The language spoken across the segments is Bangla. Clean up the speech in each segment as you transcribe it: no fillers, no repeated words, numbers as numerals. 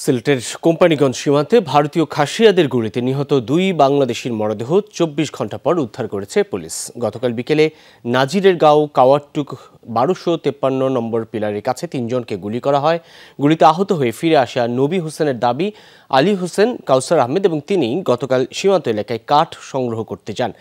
সিলেটের কোম্পানিগঞ্জ সীমান্তে ভারতীয় খাসিয়াদের গুলিতে নিহত দুই বাংলাদেশির মরদেহ ২৪ ঘণ্টা পর উদ্ধার করেছে পুলিশ। গতকাল বিকেলে নাজিরের গাঁও কাওয়ারটুক ১২৫৩ নম্বর পিলারের কাছে তিনজনকে গুলি করা হয়। গুলিতে আহত হয়ে ফিরে আসা নবী হোসেনের দাবি আলী হোসেন, কাউসার আহমেদ এবং তিনি গতকাল সীমান্ত এলাকায় কাঠ সংগ্রহ করতে যান।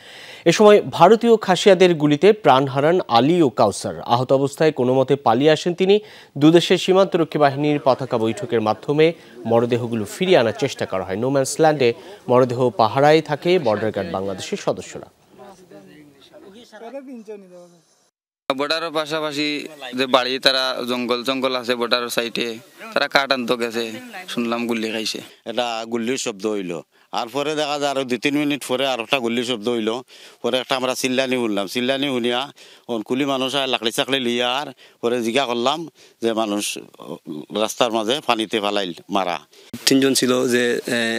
এ সময় ভারতীয় খাসিয়াদের গুলিতে প্রাণ হারান আলী ও কাউসার। আহত অবস্থায় কোনো মতে পালিয়ে আসেন তিনি। দুদেশের সীমান্তরক্ষী বাহিনীর পতাকা বৈঠকের মাধ্যমে মরদেহগুলো ফিরিয়ে আনার চেষ্টা করা হয়। নোম্যান্স ল্যান্ডে মরদেহ পাহারায় থাকে বর্ডার গার্ড বাংলাদেশের সদস্যরা। বর্ডারের পাশাপাশি যে বাড়ি তারা জঙ্গল আছে বর্ডারের সাইডে, তারা কাঠ আনতে গেছে, শুনলাম গুলি খাইছে। এটা গুলির শব্দ হইলো, আর পরে দেখা যায় আরো 2-3 মিনিট পরে আর একটা গুলির শব্দ হইলো। পরে একটা আমরা চিল্লানি শুনলাম, চিল্লানি শুনিয়া কুলি মানুষ লাকড়ি চাকড়ি লিয়া আর পরে জিজ্ঞা করলাম যে মানুষ রাস্তার মাঝে পানিতে ফালাই মারা। তিনজন ছিল, যে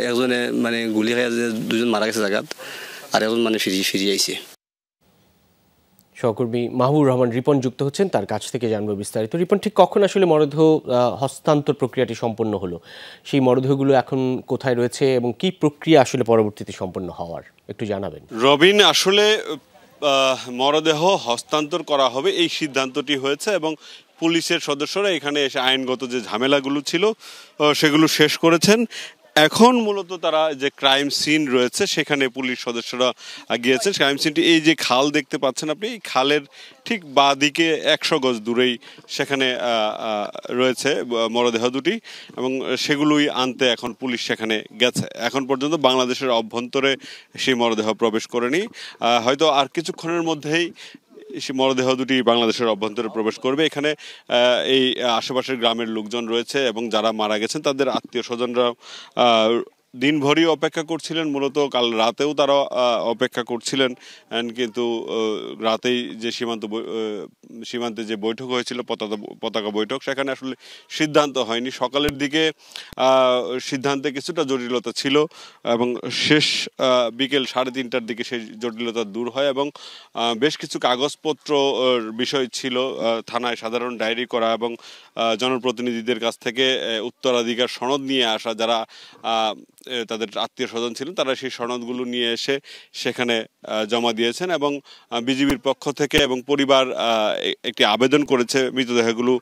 একজনে মানে গুলি খাই, যে দুজন মারা গেছে জায়গাত, আর একজন মানে ফিরিয়ে আইছে। সহকর্মী মাহবুবুর রহমান রিপন যুক্ত হচ্ছেন, তার কাছ থেকে জানবো বিস্তারিত। রিপন, ঠিক কখন আসলে মরদেহ হস্তান্তর প্রক্রিয়াটি সম্পন্ন হলো? সেই মরদেহগুলো এখন কোথায় রয়েছে এবং কি প্রক্রিয়া আসলে পরবর্তীতে সম্পন্ন হওয়ার একটু জানাবেন। রবিন, আসলে মরদেহ হস্তান্তর করা হবে এই সিদ্ধান্তটি হয়েছে এবং পুলিশের সদস্যরা এখানে এসে আইনগত যে ঝামেলাগুলো ছিল সেগুলো শেষ করেছেন। এখন মূলত তারা যে ক্রাইম সিন রয়েছে সেখানে পুলিশ সদস্যরা গিয়েছেন। ক্রাইম সিনটি এই যে খাল দেখতে পাচ্ছেন আপনি, এই খালের ঠিক বাঁ দিকে 100 গজ দূরেই সেখানে রয়েছে মরদেহ দুটি এবং সেগুলোই আনতে এখন পুলিশ সেখানে গেছে। এখন পর্যন্ত বাংলাদেশের অভ্যন্তরে সেই মরদেহ প্রবেশ করেনি। হয়তো আর কিছুক্ষণের মধ্যেই মরদেহ দুটি বাংলাদেশের অভ্যন্তরে প্রবেশ করবে। এখানে এই আশেপাশের গ্রামের লোকজন রয়েছে এবং যারা মারা গেছেন তাদের আত্মীয় স্বজনরা দিনভরই অপেক্ষা করছিলেন। মূলত কাল রাতেও তারা অপেক্ষা করছিলেন, কিন্তু রাতেই যে সীমান্তে যে বৈঠক হয়েছিল পতাকা বৈঠক, সেখানে আসলে সিদ্ধান্ত হয়নি। সকালের দিকে সিদ্ধান্তে কিছুটা জটিলতা ছিল এবং শেষ বিকেল 3:30টার দিকে সেই জটিলতা দূর হয় এবং বেশ কিছু কাগজপত্র বিষয় ছিল, থানায় সাধারণ ডায়েরি করা এবং জনপ্রতিনিধিদের কাছ থেকে উত্তরাধিকার সনদ নিয়ে আসা, যারা তাদের আত্মীয় স্বজন ছিলেন তারা সেই সনদগুলো নিয়ে এসে সেখানে জমা দিয়েছেন এবং বিজিবির পক্ষ থেকে এবং পরিবার একটি আবেদন করেছে মৃতদেহগুলো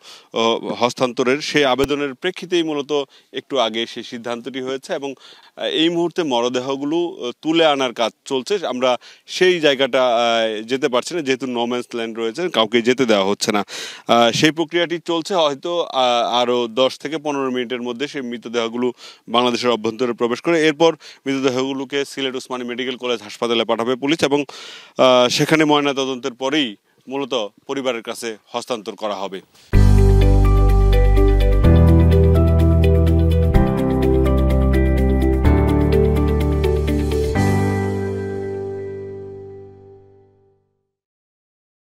হস্তান্তরের। সেই আবেদনের প্রেক্ষিতেই মূলত একটু আগে সেই সিদ্ধান্তটি হয়েছে এবং এই মুহূর্তে মরদেহগুলো তুলে আনার কাজ চলছে। আমরা সেই জায়গাটা যেতে পারছি না, যেহেতু নোম্যান্স ল্যান্ড রয়েছে, কাউকে যেতে দেওয়া হচ্ছে না। সেই প্রক্রিয়াটি চলছে। হয়তো আরও 10 থেকে 15 মিনিটের মধ্যে সেই মৃতদেহগুলো বাংলাদেশের অভ্যন্তরে প্রবেশ করে এরপর মৃতদেহগুলোকে সিলেট ওসমানী মেডিকেল কলেজ হাসপাতালে পাঠাবে পুলিশ এবং সেখানে ময়নাতদন্তের পরেই মূলত পরিবারের কাছে হস্তান্তর করা হবে।